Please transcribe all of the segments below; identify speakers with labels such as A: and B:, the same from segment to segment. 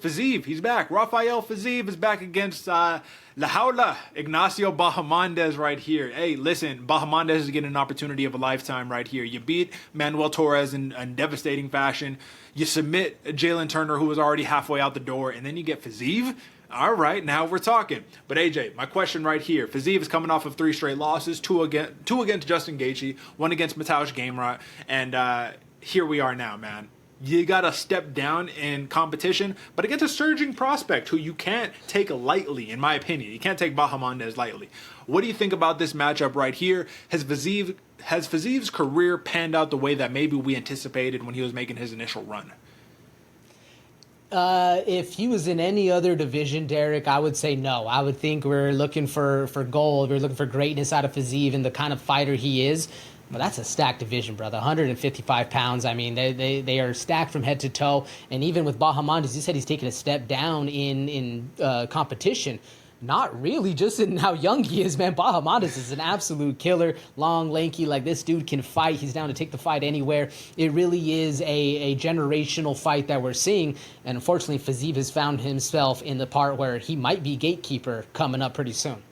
A: Fiziev, he's back. Rafael Fiziev is back against La Jaula, Ignacio Bahamondes right here. Hey, listen, Bahamondes is getting an opportunity of a lifetime right here. You beat Manuel Torres in devastating fashion. You submit Jalen Turner, who was already halfway out the door, and then you get Fiziev? All right, now we're talking. But AJ, my question right here. Fiziev is coming off of 3 straight losses, two against Justin Gaethje, 1 against Mateusz Gamrot, and here we are now, man. You got to step down in competition, but against a surging prospect who you can't take lightly, in my opinion. You can't take Bahamondes lightly. What do you think about this matchup right here? Has Fiziev's career panned out the way that maybe we anticipated when he was making his initial run?
B: If he was in any other division, Derek, I would say no. I would think we're looking for gold. We're looking for greatness out of Fiziev and the kind of fighter he is. But that's a stacked division, brother. 155 pounds. I mean, they are stacked from head to toe. And even with Bahamondes, you said he's taken a step down in competition. Not really, just in how young he is, man. Bahamondes is an absolute killer, long, lanky. Like, this dude can fight. He's down to take the fight anywhere. It really is a generational fight that we're seeing. And unfortunately, Fiziev has found himself in the part where he might be gatekeeper coming up pretty soon.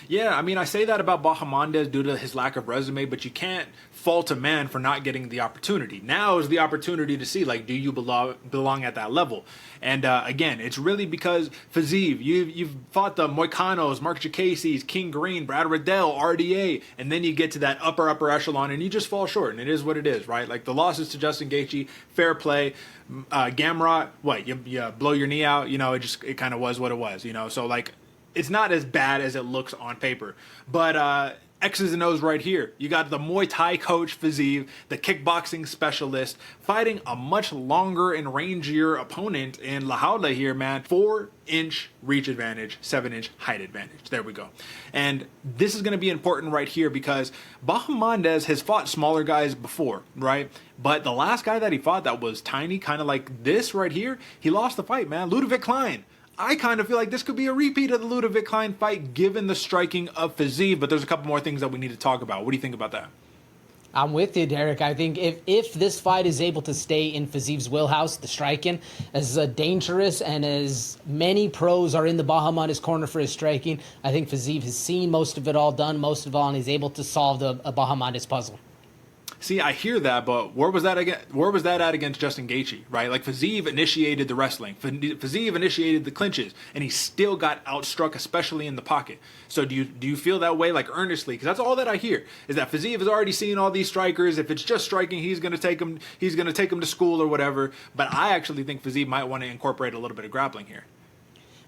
A: Yeah, I mean, I say that about Bahamondes due to his lack of resume, but you can't fault a man for not getting the opportunity. Now is the opportunity to see, like, do you belong at that level? And again, it's really because Fiziev, you've fought the Moicanos, Mark Jacasey's, King Green, Brad Riddell, RDA, and then you get to that upper echelon and you just fall short, and it is what it is, right? Like, the losses to Justin Gaethje, fair play. Gamrot, what, you blow your knee out? You know, it kind of was what it was, you know? So, like, it's not as bad as it looks on paper. But X's and O's right here. You got the Muay Thai coach, Fiziev, the kickboxing specialist, fighting a much longer and rangier opponent in La Jaula here, man. 4-inch reach advantage, 7-inch height advantage. There we go. And this is going to be important right here because Bahamondes has fought smaller guys before, right? But the last guy that he fought that was tiny, kind of like this right here, he lost the fight, man. Ludovic Klein. I kind of feel like this could be a repeat of the Ludovic Klein fight given the striking of Fiziev, but there's a couple more things that we need to talk about. What do you think about that?
B: I'm with you, Derek. I think if this fight is able to stay in Fiziev's wheelhouse, the striking, as dangerous and as many pros are in the Bahamondes corner for his striking, I think Fiziev has seen most of it all, done most of it all, and he's able to solve a Bahamondes puzzle.
A: See, I hear that, but where was that at against Justin Gaethje, right? Like, Fiziev initiated the wrestling. Fiziev initiated the clinches, and he still got outstruck, especially in the pocket. So do you feel that way, like, earnestly? Because that's all that I hear, is that Fiziev has already seen all these strikers. If it's just striking, he's going to take them to school or whatever. But I actually think Fiziev might want to incorporate a little bit of grappling here.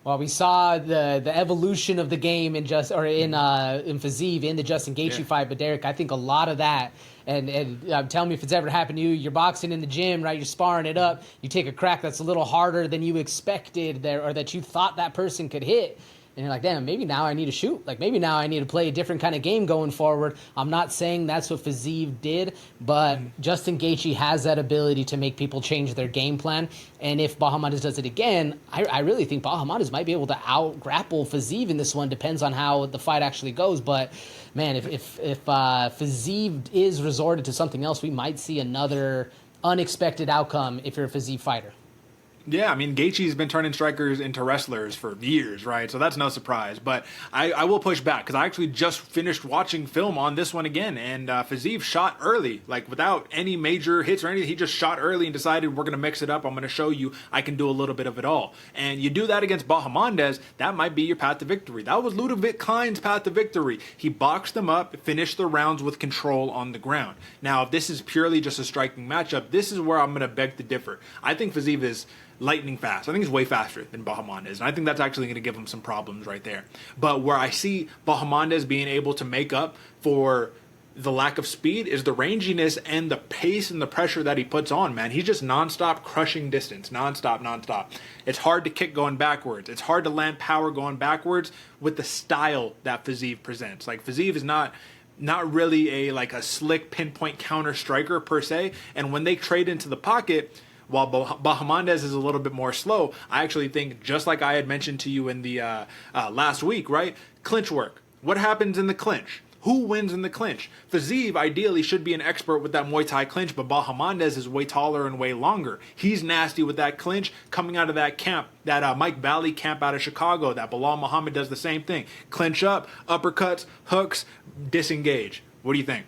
B: Well, we saw the evolution of the game in Fiziev in the Justin Gaethje fight, but Derek, I think a lot of that, and tell me if it's ever happened to you, you're boxing in the gym, right? You're sparring it up, you take a crack that's a little harder than you expected there, or that you thought that person could hit. And you're like, damn, maybe now I need to shoot. Like, maybe now I need to play a different kind of game going forward. I'm not saying that's what Fiziev did, but Justin Gaethje has that ability to make people change their game plan. And if Bahamondes does it again, I really think Bahamondes might be able to out-grapple Fiziev in this one. Depends on how the fight actually goes. But, man, if Fiziev is resorted to something else, we might see another unexpected outcome if you're a Fiziev fighter.
A: Yeah, I mean, Gaethje's been turning strikers into wrestlers for years, right? So that's no surprise. But I will push back because I actually just finished watching film on this one again, and Fiziev shot early, like without any major hits or anything. He just shot early and decided, we're going to mix it up. I'm going to show you I can do a little bit of it all. And you do that against Bahamondes, that might be your path to victory. That was Ludovic Klein's path to victory. He boxed them up, finished the rounds with control on the ground. Now, if this is purely just a striking matchup, this is where I'm going to beg to differ. I think Fiziev is lightning fast. I think he's way faster than Bahamondes, and I think that's actually going to give him some problems right there. But where I see Bahamondes being able to make up for the lack of speed is the ranginess and the pace and the pressure that he puts on, man. He's just nonstop crushing distance, nonstop. It's hard to kick going backwards. It's hard to land power going backwards with the style that Fiziev presents. Like, Fiziev is not really a slick pinpoint counter striker per se, and when they trade into the pocket, while Bahamondes is a little bit more slow, I actually think, just like I had mentioned to you in the last week, right? Clinch work. What happens in the clinch? Who wins in the clinch? Fiziev ideally should be an expert with that Muay Thai clinch, but Bahamondes is way taller and way longer. He's nasty with that clinch coming out of that camp, that Mike Valley camp out of Chicago. That Bilal Muhammad does the same thing. Clinch up, uppercuts, hooks, disengage. What do you think?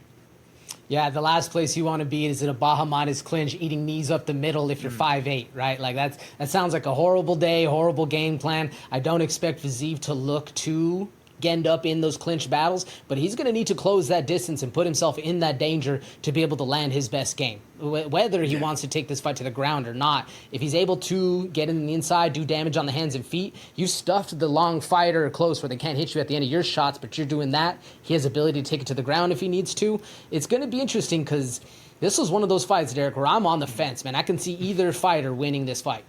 B: Yeah, the last place you want to be is in a Bahamondes clinch, eating knees up the middle if you're 5'8", right? Like that sounds like a horrible day, horrible game plan. I don't expect Fiziev to look too end up in those clinch battles, but he's going to need to close that distance and put himself in that danger to be able to land his best game. Whether he wants to take this fight to the ground or not, if he's able to get in the inside, do damage on the hands and feet, you stuffed the long fighter close where they can't hit you at the end of your shots, but you're doing that. He has ability to take it to the ground if he needs to. It's going to be interesting because this was one of those fights, Derek, where I'm on the fence, man. I can see either fighter winning this fight.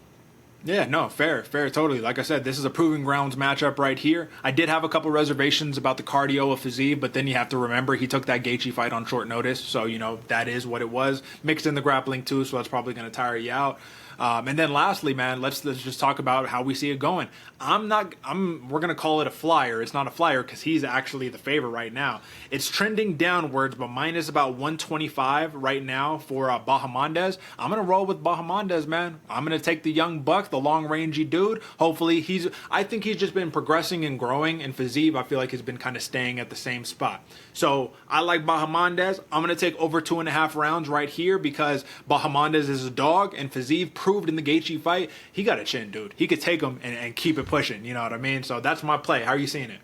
A: Yeah, no, fair, totally. Like I said, this is a proving grounds matchup right here. I did have a couple reservations about the cardio of Fiziev, but then you have to remember he took that Gaethje fight on short notice, so, that is what it was. Mixed in the grappling, too, so that's probably going to tire you out. And then lastly, man, let's just talk about how we see it going. We're going to call it a flyer. It's not a flyer because he's actually the favorite right now. It's trending downwards, but mine is about 125 right now for Bahamondes. I'm going to roll with Bahamondes, man. I'm going to take the young buck, the long-rangey dude. Hopefully I think he's just been progressing and growing, and Fiziev, I feel like he's been kind of staying at the same spot. So I like Bahamondes. I'm going to take over 2.5 rounds right here because Bahamondes is a dog, and Fiziev proved in the Gaethje fight, he got a chin, dude. He could take him and keep it pushing, you know what I mean? So that's my play. How are you seeing it?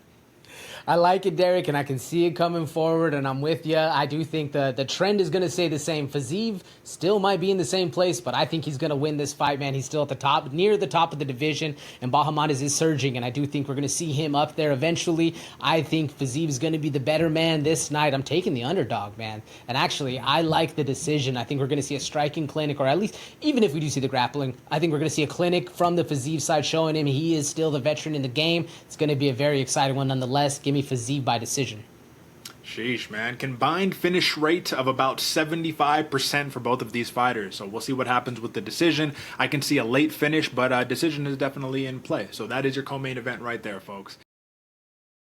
B: I like it, Derek, and I can see it coming forward, and I'm with you. I do think the trend is going to stay the same. Fiziev still might be in the same place, but I think he's going to win this fight, man. He's still at the top, near the top of the division, and Bahamondes is surging, and I do think we're going to see him up there eventually. I think Fiziev is going to be the better man this night. I'm taking the underdog, man. And actually, I like the decision. I think we're going to see a striking clinic, or at least, even if we do see the grappling, I think we're going to see a clinic from the Fiziev side showing him he is still the veteran in the game. It's going to be a very exciting one nonetheless. Give me Fiziev by decision.
A: Sheesh, man. Combined finish rate of about 75% for both of these fighters. So we'll see what happens with the decision. I can see a late finish, but decision is definitely in play. So that is your co-main event right there, folks.